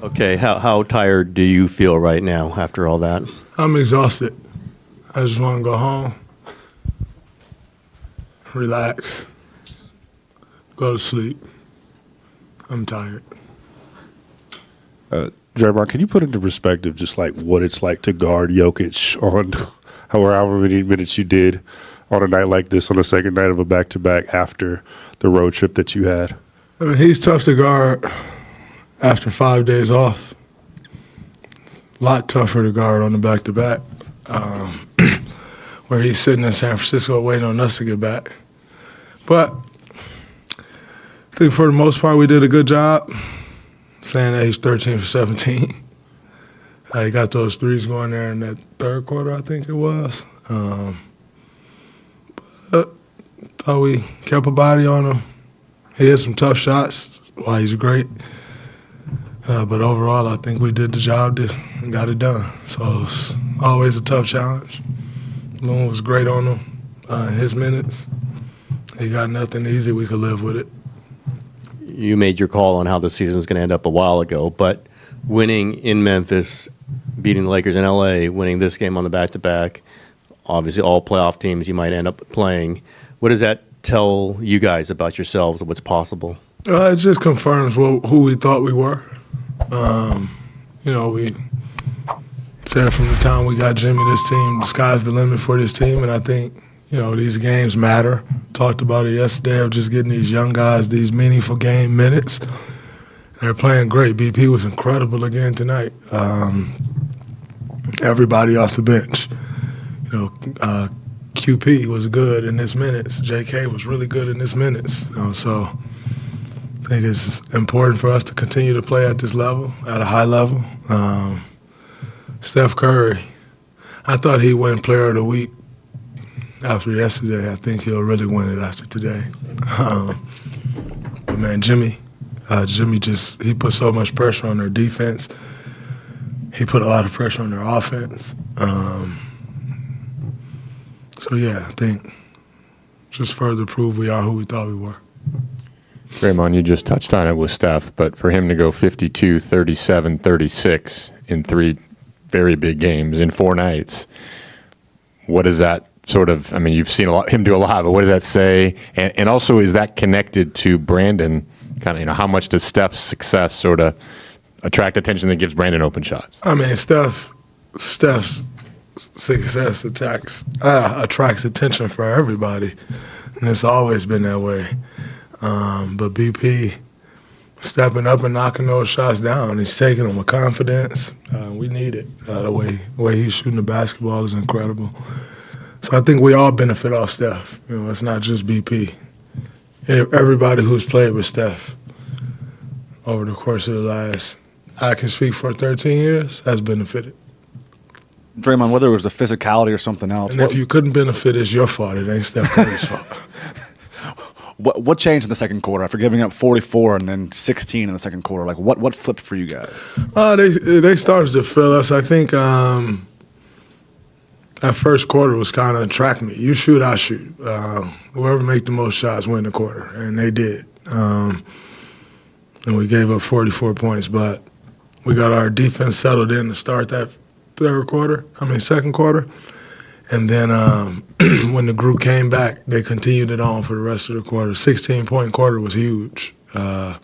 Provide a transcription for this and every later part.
Okay, how tired do you feel right now after all that? I'm exhausted. I just want to go home, relax, go to sleep. I'm tired. Draymond, can you put into perspective just like what it's like to guard Jokic on however many minutes you did on a night like this, on the second night of a back-to-back after the road trip that you had? I mean, he's tough to guard after 5 days off. A lot tougher to guard on the back-to-back, where he's sitting in San Francisco waiting on us to get back. But I think for the most part we did a good job. Saying that he's 13 for 17. He got those threes going there in that third quarter, I think it was. But thought we kept a body on him. He had some tough shots. Why he's great. But overall, I think we did the job and got it done. So it's always a tough challenge. Loon was great on him in his minutes. He got nothing easy. We could live with it. You made your call on how the season is going to end up a while ago, but winning in Memphis, beating the Lakers in LA, winning this game on the back-to-back, obviously all playoff teams you might end up playing. What does that tell you guys about yourselves and what's possible? It just confirms who we thought we were. We said from the time we got Jimmy this team, the sky's the limit for this team, and I think these games matter. Talked about it yesterday of just getting these young guys these meaningful game minutes. They're playing great. BP was incredible again tonight. Everybody off the bench. QP was good in his minutes. JK was really good in his minutes. So I think it's important for us to continue to play at this level, at a high level. Steph Curry, I thought he won Player of the Week. After yesterday, I think he'll really win it after today. But man, Jimmy he put so much pressure on their defense. He put a lot of pressure on their offense. So yeah, I think just further prove we are who we thought we were. Draymond, you just touched on it with Steph, but for him to go 52, 37, 36 in 3 very big games in 4 nights, what is that? You've seen him do a lot, but what does that say? And also, is that connected to Brandon? How much does Steph's success sort of attract attention that gives Brandon open shots? I mean, Steph's success attracts attention for everybody, and it's always been that way. But BP stepping up and knocking those shots down, he's taking them with confidence. We need it. The way he's shooting the basketball is incredible. So I think we all benefit off Steph. It's not just BP. Everybody who's played with Steph over the course of the last, I can speak for 13 years, has benefited. Draymond, whether it was the physicality or something else. And if you couldn't benefit, it's your fault. It ain't Steph Curry's fault. What changed in the second quarter after giving up 44 and then 16 in the second quarter? Like what flipped for you guys? They started to fill us. I think that first quarter was kind of track meet. You shoot, I shoot. Whoever make the most shots win the quarter, and they did. And we gave up 44 points, but we got our defense settled in to start that second quarter. And then when the group came back, they continued it on for the rest of the quarter. 16-point quarter was huge. So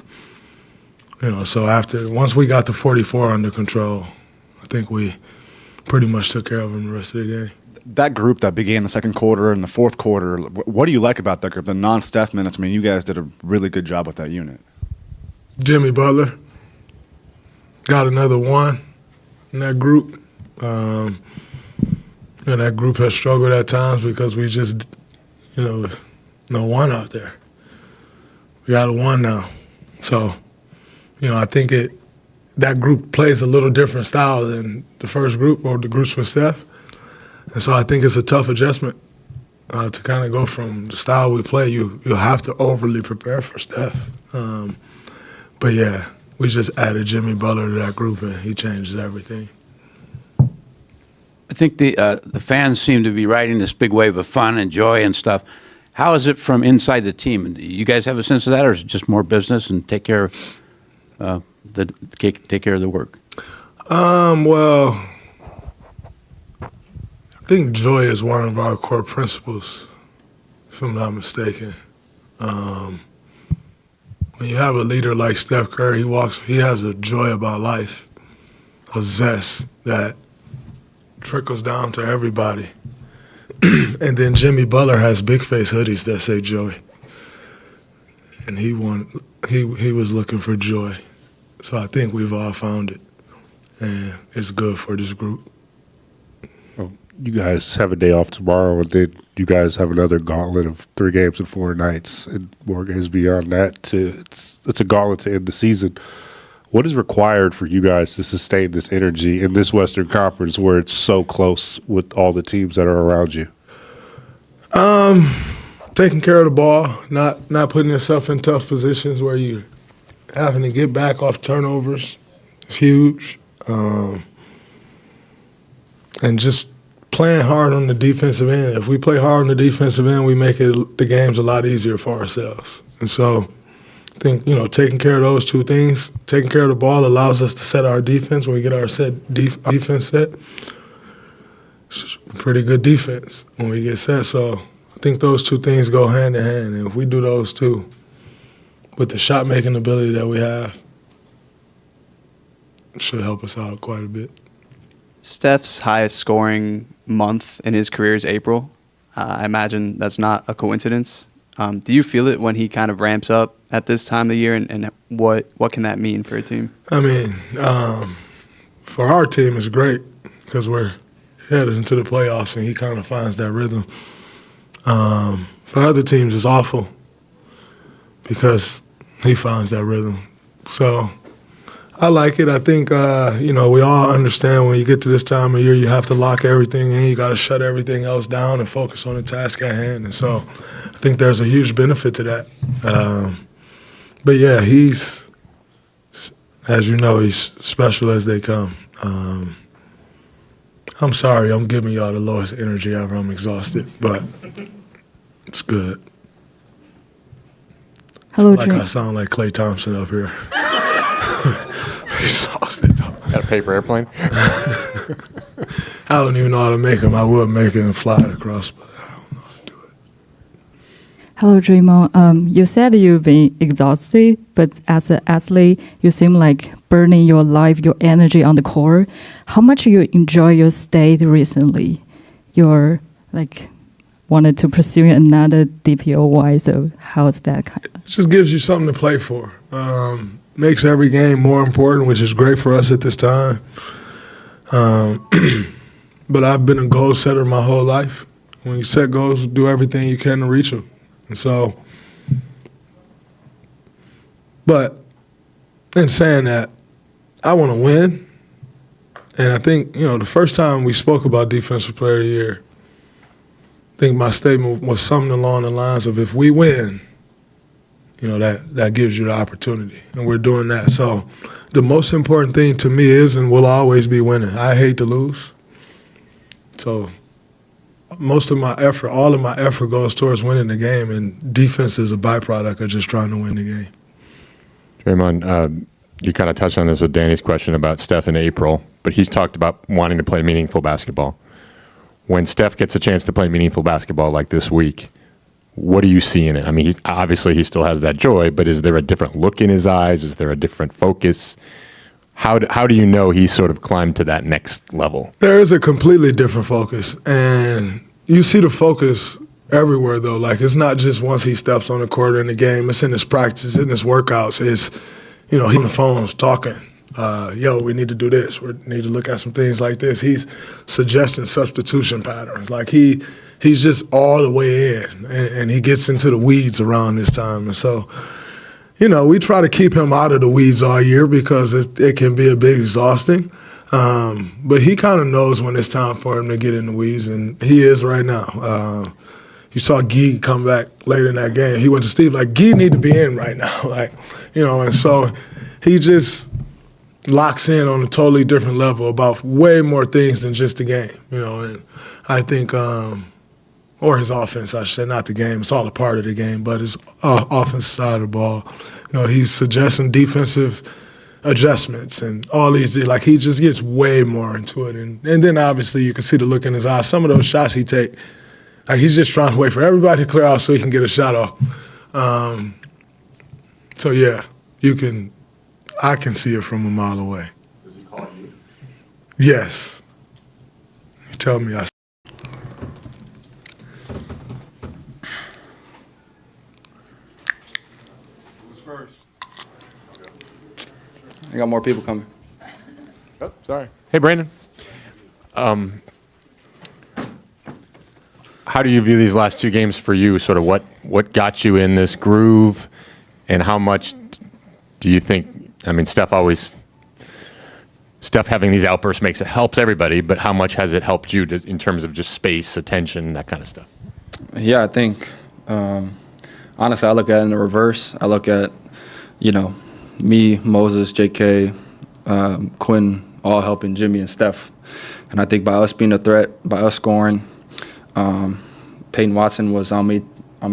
once we got the 44 under control, I think we pretty much took care of them the rest of the game. That group that began the second quarter and the fourth quarter, what do you like about that group? The non-Steph minutes, you guys did a really good job with that unit. Jimmy Butler got another one in that group. That group has struggled at times because we just, no one out there. We got a one now. So, I think that group plays a little different style than the first group or the groups with Steph. And so I think it's a tough adjustment to kind of go from the style we play. You'll have to overly prepare for Steph. But yeah, we just added Jimmy Butler to that group, and he changes everything. I think the fans seem to be riding this big wave of fun and joy and stuff. How is it from inside the team? Do you guys have a sense of that, or is it just more business and take care of take care of the work? Well, I think joy is one of our core principles, if I'm not mistaken. When you have a leader like Steph Curry, he has a joy about life, a zest that trickles down to everybody. And then Jimmy Butler has big face hoodies that say joy. And he was looking for joy. So I think we've all found it. And it's good for this group. You guys have a day off tomorrow, and then you guys have another gauntlet of 3 games and 4 nights, and more games beyond that. It's a gauntlet to end the season. What is required for you guys to sustain this energy in this Western Conference where it's so close with all the teams that are around you? Taking care of the ball, not putting yourself in tough positions where you're having to get back off turnovers. It's huge. And just playing hard on the defensive end. If we play hard on the defensive end, we make the games a lot easier for ourselves. And so I think, taking care of those 2 things, taking care of the ball allows us to set our defense when we get our defense set. It's pretty good defense when we get set. So I think those 2 things go hand in hand. And if we do those 2 with the shot-making ability that we have, it should help us out quite a bit. Steph's highest scoring month in his career is April. I imagine that's not a coincidence. Do you feel it when he kind of ramps up at this time of year, and what can that mean for a team? I mean, for our team, it's great because we're headed into the playoffs, and he kind of finds that rhythm. For other teams, it's awful because he finds that rhythm. So I like it. I think, we all understand when you get to this time of year, you have to lock everything in. You got to shut everything else down and focus on the task at hand. And so I think there's a huge benefit to that. But, yeah, he's, as you know, he's special as they come. I'm sorry. I'm giving y'all the lowest energy ever. I'm exhausted, but it's good. Hello, Like Dream. I sound like Klay Thompson up here. Exhausted though. Got a paper airplane? I don't even know how to make them. I would make it and fly it across, but I don't know how to do it. Hello, Draymond. You said you've been exhausted, but as an athlete, you seem like burning your life, your energy on the court. How much you enjoy your state recently? You're wanted to pursue another DPOY, so how's that kind of? It just gives you something to play for. Makes every game more important, which is great for us at this time. But I've been a goal setter my whole life. When you set goals, do everything you can to reach them. And so, but in saying that, I want to win. And I think, the first time we spoke about Defensive Player of the Year, I think my statement was something along the lines of, if we win, that gives you the opportunity. And we're doing that. So the most important thing to me is and will always be winning. I hate to lose. So most of my effort, all of my effort goes towards winning the game, and defense is a byproduct of just trying to win the game. Draymond, you kind of touched on this with Danny's question about Steph in April, but he's talked about wanting to play meaningful basketball. When Steph gets a chance to play meaningful basketball like this week, what do you see in it? I mean, obviously he still has that joy, but is there a different look in his eyes? Is there a different focus? How do you know he's sort of climbed to that next level? There is a completely different focus, and you see the focus everywhere, though. Like, it's not just once he steps on the court in the game. It's in his practice, in his workouts. It's, he on the phones talking. We need to do this. We need to look at some things like this. He's suggesting substitution patterns. Like, he's just all the way in, and he gets into the weeds around this time. And so, we try to keep him out of the weeds all year because it can be a bit exhausting. But he kind of knows when it's time for him to get in the weeds, and he is right now. You saw Guy come back late in that game. He went to Steve like, Guy need to be in right now. And so he just locks in on a totally different level about way more things than just the game, and I think, or his offense, I should say, not the game. It's all a part of the game, but his offensive side of the ball. He's suggesting defensive adjustments and all these, like he just gets way more into it. And then obviously you can see the look in his eyes. Some of those shots he take, like he's just trying to wait for everybody to clear out so he can get a shot off. So yeah, I can see it from a mile away. Does he call you? Yes. He told me I. Who's first? I got more people coming. Oh, sorry. Hey, Brandon. How do you view these last two games for you? Sort of what got you in this groove, and how much do you think? I mean, Steph having these outbursts helps everybody, but how much has it helped you in terms of just space, attention, that kind of stuff? Yeah, I think, honestly, I look at it in the reverse. I look at, me, Moses, J.K., Quinn, all helping Jimmy and Steph. And I think by us being a threat, by us scoring, Peyton Watson was on me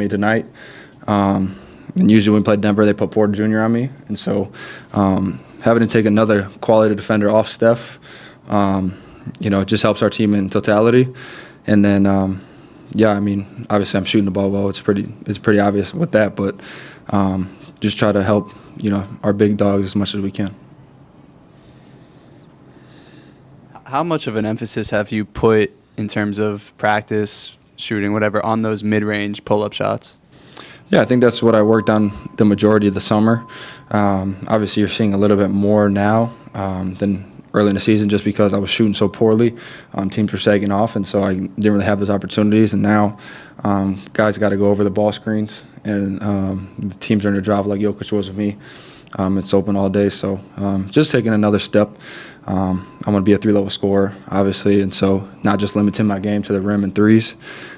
tonight. And usually when we play Denver, they put Porter Jr. on me. And so having to take another quality defender off Steph, it just helps our team in totality. And then, obviously I'm shooting the ball well. It's pretty obvious with that, but just try to help, our big dogs as much as we can. How much of an emphasis have you put in terms of practice, shooting, whatever, on those mid-range pull-up shots? Yeah, I think that's what I worked on the majority of the summer. Obviously, you're seeing a little bit more now than early in the season just because I was shooting so poorly. Teams were sagging off, and so I didn't really have those opportunities. And now guys got to go over the ball screens, and the teams are in their job like Jokic was with me. It's open all day, so just taking another step. I'm going to be a three-level scorer, obviously, and so not just limiting my game to the rim and threes,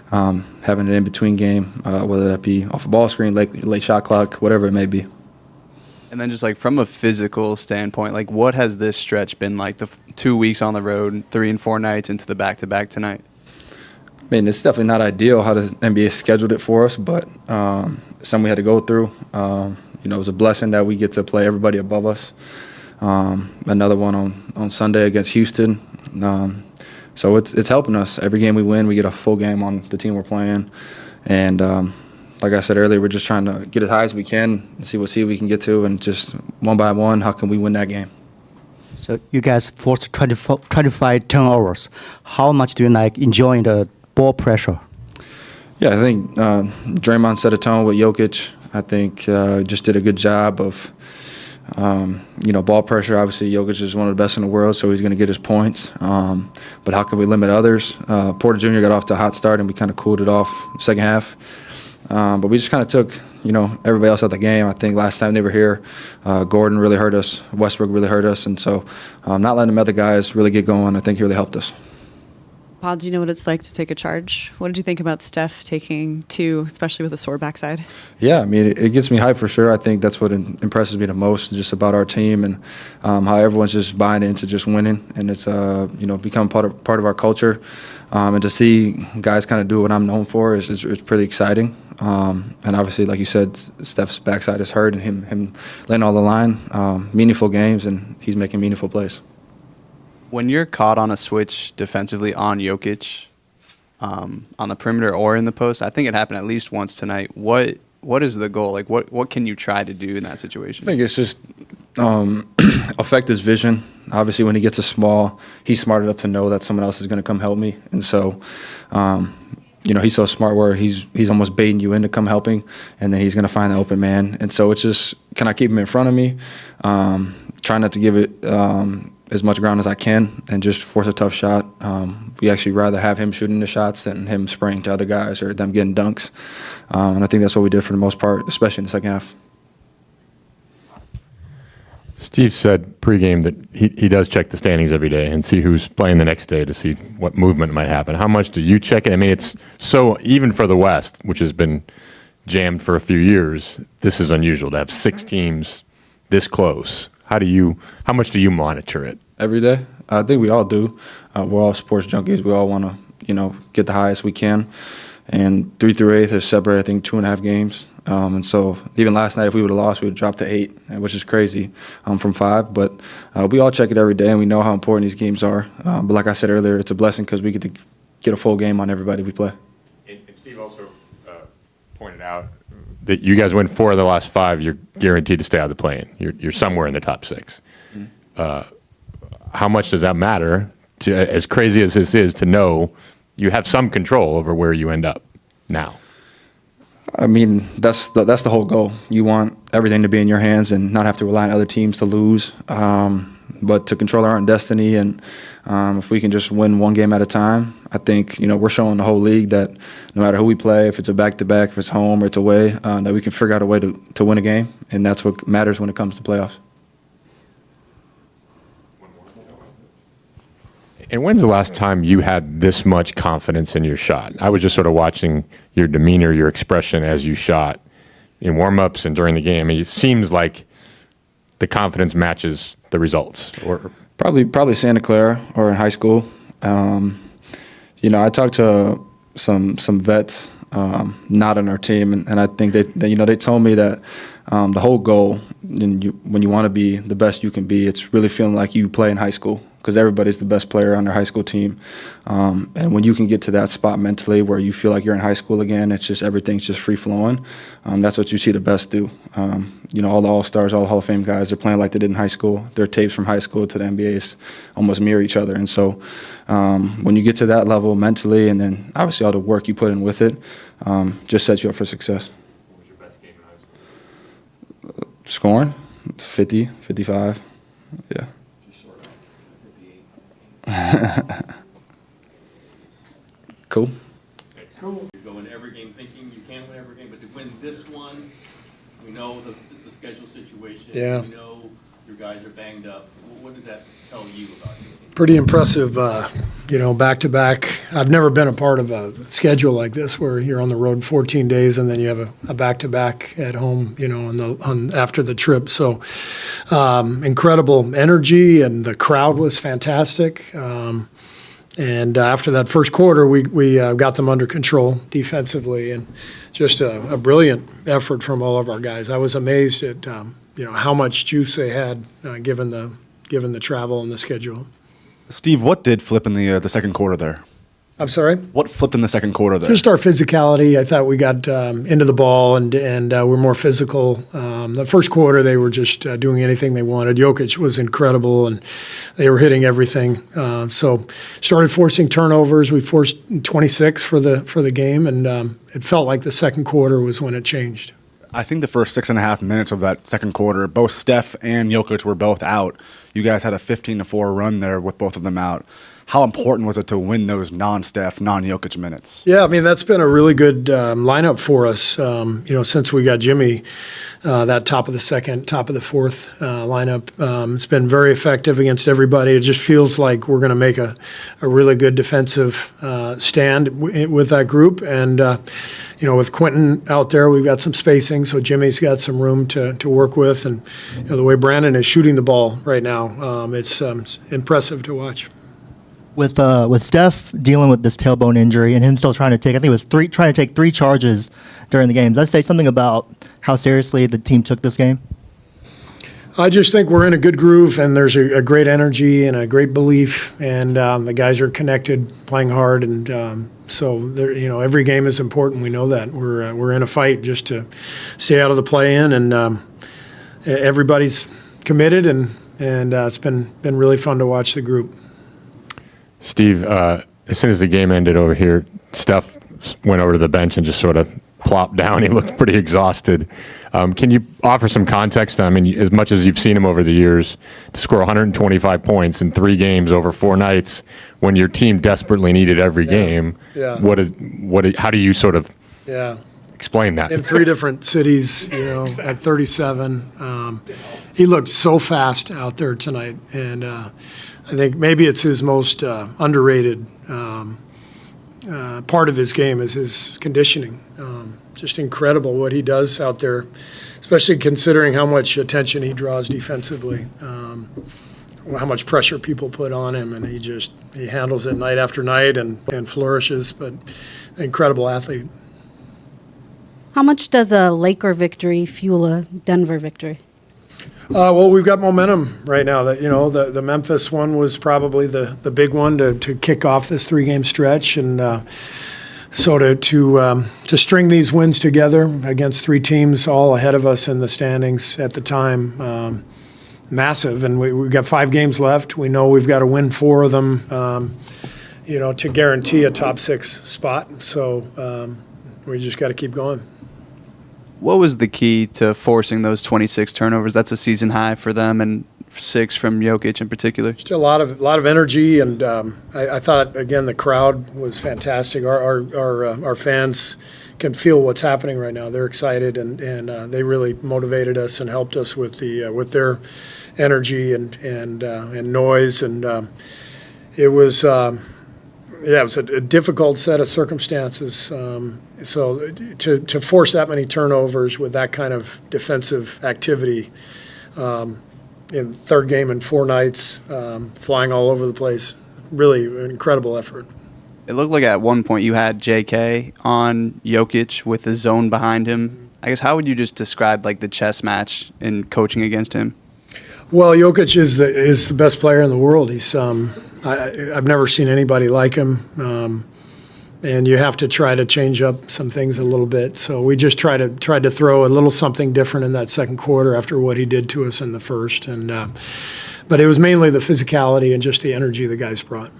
having an in-between game, whether that be off a ball screen, late shot clock, whatever it may be. And then just like from a physical standpoint, like what has this stretch been like, the 2 weeks on the road, 3 and 4 nights into the back-to-back tonight? I mean, it's definitely not ideal how the NBA scheduled it for us, but something we had to go through. It was a blessing that we get to play everybody above us. Another one on Sunday against Houston. So it's helping us. Every game we win, we get a full game on the team we're playing. And like I said earlier, we're just trying to get as high as we can and see what seed we can get to. And just one by one, how can we win that game? So you guys forced 25 turnovers. How much do you like enjoying the ball pressure? Yeah, I think Draymond set a tone with Jokic. I think just did a good job of, ball pressure. Obviously, Jokic is one of the best in the world, so he's going to get his points. But how can we limit others? Porter Jr. got off to a hot start, and we kind of cooled it off second half. But we just kind of took, everybody else out the game. I think last time they were here, Gordon really hurt us. Westbrook really hurt us. And so not letting the other guys really get going, I think he really helped us. Paul, do you know what it's like to take a charge? What did you think about Steph taking 2, especially with a sore backside? Yeah, I mean, it gets me hyped for sure. I think that's what impresses me the most, just about our team and how everyone's just buying into just winning. And it's, become part of our culture. And to see guys kind of do what I'm known for is pretty exciting. And obviously, like you said, Steph's backside is hurt, and him laying all the line, meaningful games, and he's making meaningful plays. When you're caught on a switch defensively on Jokic, on the perimeter or in the post, I think it happened at least once tonight. What is the goal? Like, what can you try to do in that situation? I think it's just affect his vision. Obviously, when he gets a small, he's smart enough to know that someone else is going to come help me. And so, he's so smart where he's almost baiting you into come helping, and then he's going to find the open man. And so it's just, can I keep him in front of me? Try not to give it as much ground as I can and just force a tough shot. We actually rather have him shooting the shots than him spraying to other guys or them getting dunks. And I think that's what we did for the most part, especially in the second half. Steve said pregame that he does check the standings every day and see who's playing the next day to see what movement might happen. How much do you check it? I mean, it's so, even for the West, which has been jammed for a few years, this is unusual to have 6 teams this close. How much do you monitor it? Every day. I think we all do. We're all sports junkies. We all want to, get the highest we can. And 3 through 8th is separate, I think, 2.5 games. And so even last night, if we would have lost, we would have dropped to 8, which is crazy from 5. But we all check it every day, and we know how important these games are. But like I said earlier, it's a blessing because we get to get a full game on everybody we play. And Steve also pointed out that you guys win 4 of the last 5, you're guaranteed to stay out of the play-in. You're somewhere in the top 6. How much does that matter, to, as crazy as this is, to know you have some control over where you end up now? I mean, that's the whole goal. You want everything to be in your hands and not have to rely on other teams to lose, but to control our own destiny. And if we can just win one game at a time, I think, we're showing the whole league that no matter who we play, if it's a back-to-back, if it's home or it's away, that we can figure out a way to win a game, and that's what matters when it comes to playoffs. And when's the last time you had this much confidence in your shot? I was just sort of watching your demeanor, your expression as you shot in warm-ups and during the game. I mean, it seems like the confidence matches the results. Or Probably Santa Clara or in high school. I talked to some vets not on our team, and I think they told me that the whole goal, when you want to be the best you can be, it's really feeling like you play in high school, because everybody's the best player on their high school team. And when you can get to that spot mentally where you feel like you're in high school again, it's just everything's just free flowing. That's what you see the best do. All the All-Stars, all the Hall of Fame guys, they're playing like they did in high school. Their tapes from high school to the NBA's almost mirror each other. And so when you get to that level mentally, and then obviously all the work you put in with it, just sets you up for success. what was your best game in high school? Scoring, 50, 55, yeah. Cool. Cool. You go into every game thinking you can win every game, but to win this one, we know the schedule situation. Yeah. We know your guys are banged up. What does that tell you about your team? Pretty impressive, back-to-back. I've never been a part of a schedule like this where you're on the road 14 days and then you have a back-to-back at home, after the trip. So incredible energy, and the crowd was fantastic. And after that first quarter, we got them under control defensively, and just a brilliant effort from all of our guys. I was amazed at how much juice they had given the travel and the schedule. Steve, what did flip in the second quarter there? I'm sorry? What flipped in the second quarter there? Just our physicality. I thought we got into the ball and we're more physical. The first quarter, they were just doing anything they wanted. Jokic was incredible, and they were hitting everything. So started forcing turnovers. We forced 26 for the game, and it felt like the second quarter was when it changed. I think the first 6.5 minutes of that second quarter, both Steph and Jokic were both out. You guys had a 15-4 run there with both of them out. How important was it to win those non-Steph, non-Jokic minutes? Yeah, I mean, that's been a really good lineup for us, since we got Jimmy, that top of the second, top of the fourth lineup. It's been very effective against everybody. It just feels like we're going to make a really good defensive stand with that group. And, with Quentin out there, we've got some spacing, so Jimmy's got some room to work with. And the way Brandon is shooting the ball right now, it's impressive to watch. With Steph dealing with this tailbone injury and him still trying to take, I think it was trying to take 3 charges during the game. Does that say something about how seriously the team took this game? I just think we're in a good groove, and there's a great energy and a great belief, and the guys are connected, playing hard, and so every game is important. We know that we're in a fight just to stay out of the play-in, and everybody's committed, and it's been really fun to watch the group. Steve, as soon as the game ended over here, Steph went over to the bench and just sort of plopped down. He looked pretty exhausted. Can you offer some context? I mean, as much as you've seen him over the years, to score 125 points in 3 games over 4 nights when your team desperately needed every game, Yeah. How do you sort of Yeah. explain that? In 3 different cities, at 37. He looked so fast out there tonight, and I think maybe it's his most underrated part of his game is his conditioning. Just incredible what he does out there, especially considering how much attention he draws defensively, how much pressure people put on him, and he handles it night after night and flourishes, but incredible athlete. How much does a Laker victory fuel a Denver victory? Well, we've got momentum right now. That the Memphis one was probably the big one to kick off this 3-game stretch, and so to string these wins together against 3 teams all ahead of us in the standings at the time, massive. And we've got 5 games left. We know we've got to win 4 of them, to guarantee a top 6 spot. So we just got to keep going. What was the key to forcing those 26 turnovers? That's a season high for them, and 6 from Jokic in particular. Just a lot of energy, and I thought again the crowd was fantastic. Our fans can feel what's happening right now. They're excited, and they really motivated us and helped us with their energy and noise, and it was. It was a difficult set of circumstances. So to force that many turnovers with that kind of defensive activity in third game in 4 nights, flying all over the place, really an incredible effort. It looked like at one point you had JK on Jokic with the zone behind him. I guess how would you just describe the chess match in coaching against him? Well, Jokic is the best player in the world. He's I've never seen anybody like him, and you have to try to change up some things a little bit. So we just tried to throw a little something different in that second quarter after what he did to us in the first, and but it was mainly the physicality and just the energy the guys brought.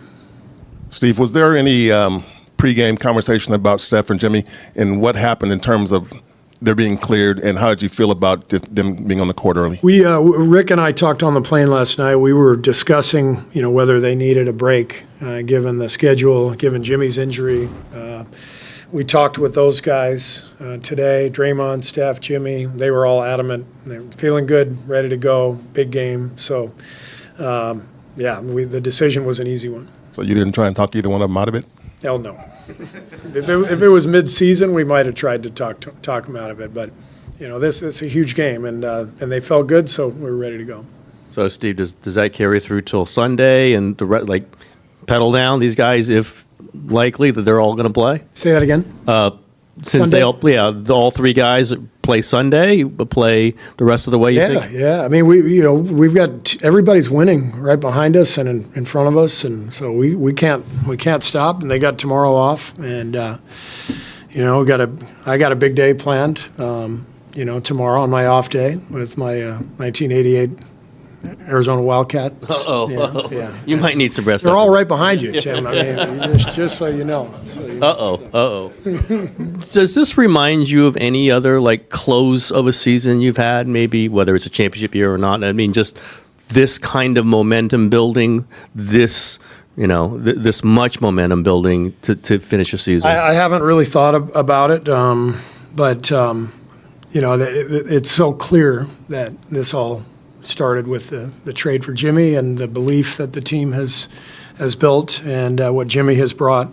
Steve, was there any pregame conversation about Steph and Jimmy and what happened in terms of they're being cleared, and how did you feel about them being on the court early? We Rick and I talked on the plane last night. We were discussing, whether they needed a break, given the schedule, given Jimmy's injury. We talked with those guys today. Draymond, Steph, Jimmy. They were all adamant. They were feeling good, ready to go. Big game. So, the decision was an easy one. So you didn't try and talk either one of them out of it? Hell no. If it was mid-season, we might have tried to talk them out of it. But, it's a huge game, and they felt good, so we were ready to go. So, Steve, does that carry through till Sunday and pedal down these guys if likely that they're all going to play? Say that again. Since Sunday? all 3 guys play Sunday, but play the rest of the way. You think? Yeah. I mean, we've got everybody's winning right behind us and in front of us, and so we can't stop. And they got tomorrow off, and I got a big day planned. Tomorrow on my off day with my 1988 Arizona Wildcat. Yeah. You might need some rest. They're all right behind you, Tim. I mean, just so you know. Does this remind you of any other close of a season you've had? Maybe whether it's a championship year or not. I mean, just this kind of momentum building. This much momentum building to finish a season. I haven't really thought about it, but it's so clear that this all started with the trade for Jimmy and the belief that the team has built and what Jimmy has brought.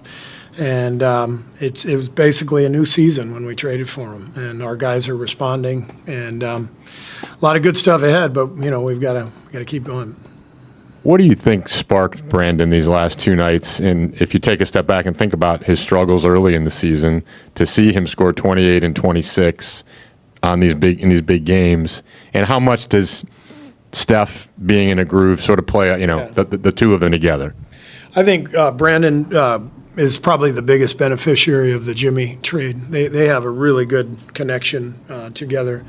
And it was basically a new season when we traded for him. And our guys are responding. And a lot of good stuff ahead, but, we've got to keep going. What do you think sparked Brandon these last 2 nights? And if you take a step back and think about his struggles early in the season, to see him score 28 and 26 in these big games, and how much does Steph being in a groove sort of play, the 2 of them together? I think Brandon is probably the biggest beneficiary of the Jimmy trade. They have a really good connection together.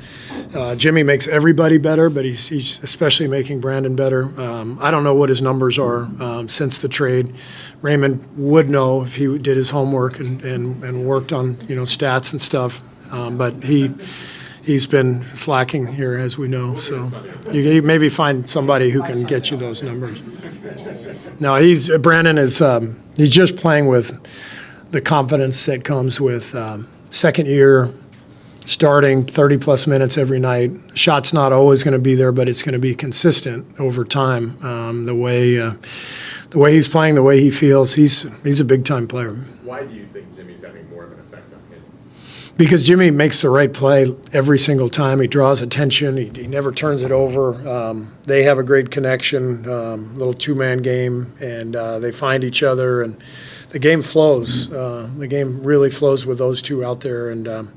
Jimmy makes everybody better, but he's especially making Brandon better. I don't know what his numbers are since the trade. Raymond would know if he did his homework and worked on stats and stuff, but he's been slacking here, as we know. So you maybe find somebody who can get you those numbers. No, Brandon is he's just playing with the confidence that comes with second year, starting 30-plus minutes every night. Shot's not always going to be there, but it's going to be consistent over time. The way he's playing, the way he feels, he's a big-time player. Why do you think Jimmy's having more of an effect on him? Because Jimmy makes the right play every single time. He draws attention. He never turns it over. They have a great connection, little 2-man game, and they find each other, and the game flows. The game really flows with those 2 out there, and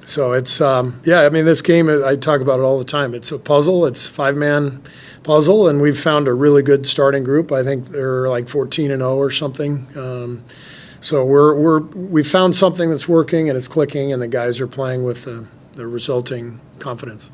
So it's, yeah, I mean, this game, I talk about it all the time. It's a puzzle. It's 5-man puzzle, and we've found a really good starting group. I think they're like 14-0 or something. So we found something that's working and it's clicking, and the guys are playing with the resulting confidence.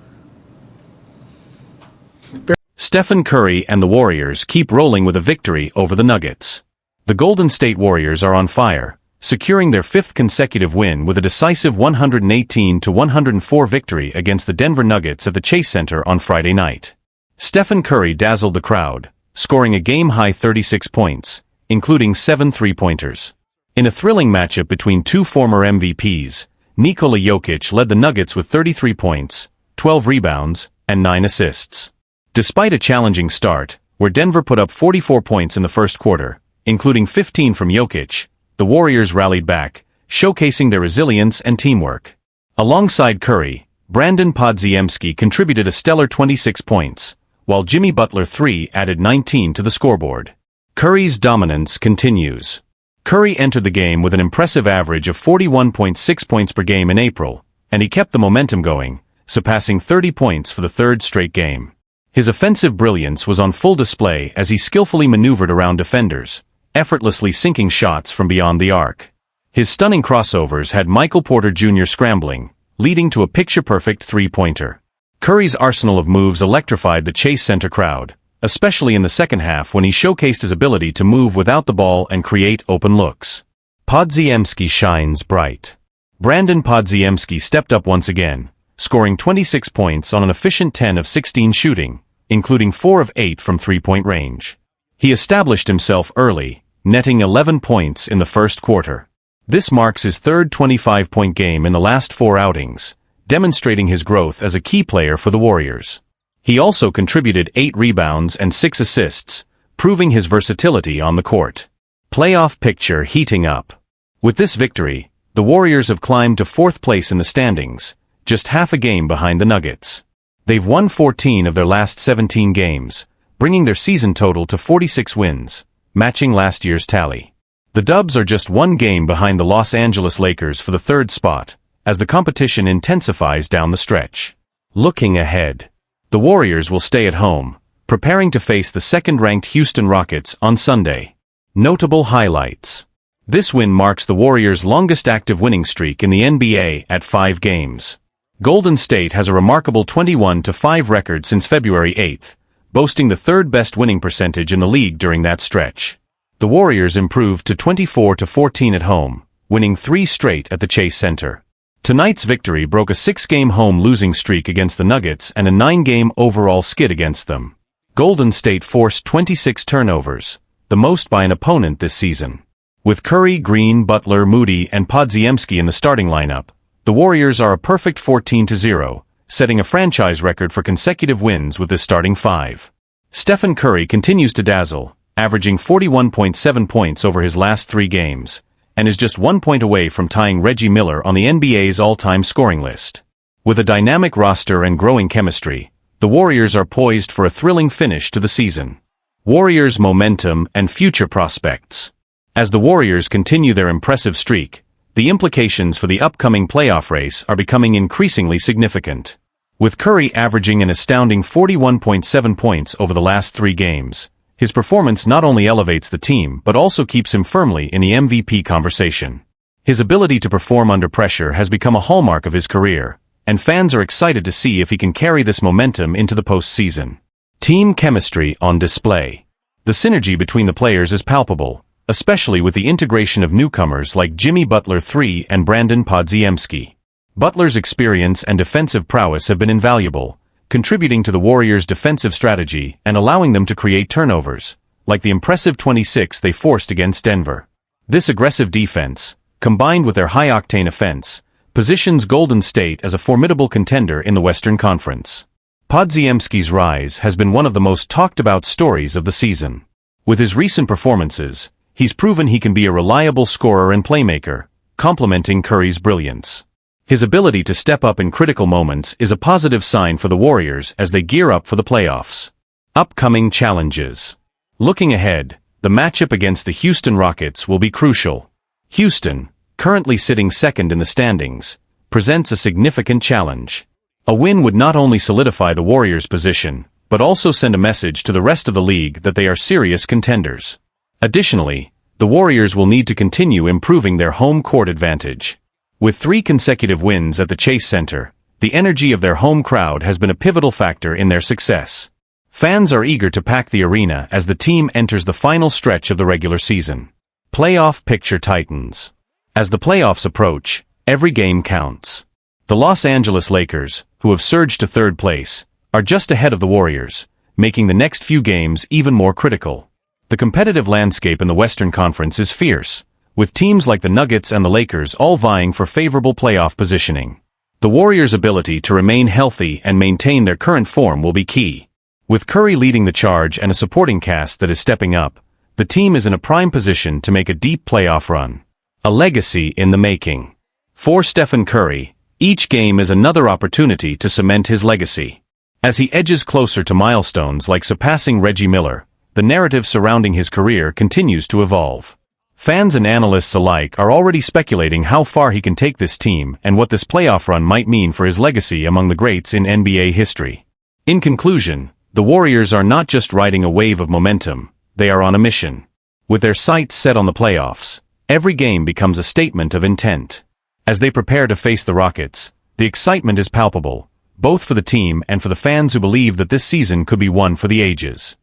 Stephen Curry and the Warriors keep rolling with a victory over the Nuggets. The Golden State Warriors are on fire, securing their 5th consecutive win with a decisive 118-104 victory against the Denver Nuggets at the Chase Center on Friday night. Stephen Curry dazzled the crowd, scoring a game-high 36 points, including 7 three-pointers. In a thrilling matchup between two former MVPs, Nikola Jokic led the Nuggets with 33 points, 12 rebounds, and 9 assists. Despite a challenging start, where Denver put up 44 points in the first quarter, including 15 from Jokic, the Warriors rallied back, showcasing their resilience and teamwork. Alongside Curry, Brandon Podziemski contributed a stellar 26 points, while Jimmy Butler III added 19 to the scoreboard. Curry's dominance continues. Curry entered the game with an impressive average of 41.6 points per game in April, and he kept the momentum going, surpassing 30 points for the 3rd straight game. His offensive brilliance was on full display as he skillfully maneuvered around defenders, effortlessly sinking shots from beyond the arc. His stunning crossovers had Michael Porter Jr. scrambling, leading to a picture-perfect three-pointer. Curry's arsenal of moves electrified the Chase Center crowd, especially in the second half when he showcased his ability to move without the ball and create open looks. Podziemski shines bright. Brandon Podziemski stepped up once again, scoring 26 points on an efficient 10 of 16 shooting, including 4 of 8 from three-point range. He established himself early, netting 11 points in the first quarter. This marks his 3rd 25-point game in the last 4 outings, demonstrating his growth as a key player for the Warriors. He also contributed 8 rebounds and 6 assists, proving his versatility on the court. Playoff picture heating up. With this victory, the Warriors have climbed to 4th place in the standings, just half a game behind the Nuggets. They've won 14 of their last 17 games, bringing their season total to 46 wins, matching last year's tally. The Dubs are just 1 game behind the Los Angeles Lakers for the 3rd spot, as the competition intensifies down the stretch. Looking ahead, the Warriors will stay at home, preparing to face the 2nd-ranked Houston Rockets on Sunday. Notable highlights. This win marks the Warriors' longest active winning streak in the NBA at 5 games. Golden State has a remarkable 21-5 record since February 8th, boasting the 3rd-best winning percentage in the league during that stretch. The Warriors improved to 24-14 at home, winning 3 straight at the Chase Center. Tonight's victory broke a 6-game home losing streak against the Nuggets and a 9-game overall skid against them. Golden State forced 26 turnovers, the most by an opponent this season. With Curry, Green, Butler, Moody, and Podziemski in the starting lineup, the Warriors are a perfect 14-0, setting a franchise record for consecutive wins with this starting 5. Stephen Curry continues to dazzle, averaging 41.7 points over his last 3 games, and is just 1 point away from tying Reggie Miller on the NBA's all-time scoring list. With a dynamic roster and growing chemistry, the Warriors are poised for a thrilling finish to the season. Warriors' momentum and future prospects. As the Warriors continue their impressive streak, the implications for the upcoming playoff race are becoming increasingly significant. With Curry averaging an astounding 41.7 points over the last 3 games, his performance not only elevates the team but also keeps him firmly in the MVP conversation. His ability to perform under pressure has become a hallmark of his career, and fans are excited to see if he can carry this momentum into the postseason. Team chemistry on display. The synergy between the players is palpable, especially with the integration of newcomers like Jimmy Butler III and Brandon Podziemski. Butler's experience and defensive prowess have been invaluable, contributing to the Warriors' defensive strategy and allowing them to create turnovers, like the impressive 26 they forced against Denver. This aggressive defense, combined with their high-octane offense, positions Golden State as a formidable contender in the Western Conference. Podziemski's rise has been one of the most talked-about stories of the season. With his recent performances, he's proven he can be a reliable scorer and playmaker, complementing Curry's brilliance. His ability to step up in critical moments is a positive sign for the Warriors as they gear up for the playoffs. Upcoming challenges. Looking ahead, the matchup against the Houston Rockets will be crucial. Houston, currently sitting 2nd in the standings, presents a significant challenge. A win would not only solidify the Warriors' position, but also send a message to the rest of the league that they are serious contenders. Additionally, the Warriors will need to continue improving their home court advantage. With 3 consecutive wins at the Chase Center, the energy of their home crowd has been a pivotal factor in their success. Fans are eager to pack the arena as the team enters the final stretch of the regular season. Playoff picture tightens. As the playoffs approach, every game counts. The Los Angeles Lakers, who have surged to third place, are just ahead of the Warriors, making the next few games even more critical. The competitive landscape in the Western Conference is fierce, with teams like the Nuggets and the Lakers all vying for favorable playoff positioning. The Warriors' ability to remain healthy and maintain their current form will be key. With Curry leading the charge and a supporting cast that is stepping up, the team is in a prime position to make a deep playoff run. A legacy in the making. For Stephen Curry, each game is another opportunity to cement his legacy. As he edges closer to milestones like surpassing Reggie Miller, the narrative surrounding his career continues to evolve. Fans and analysts alike are already speculating how far he can take this team and what this playoff run might mean for his legacy among the greats in NBA history. In conclusion, the Warriors are not just riding a wave of momentum, they are on a mission. With their sights set on the playoffs, every game becomes a statement of intent. As they prepare to face the Rockets, the excitement is palpable, both for the team and for the fans who believe that this season could be one for the ages.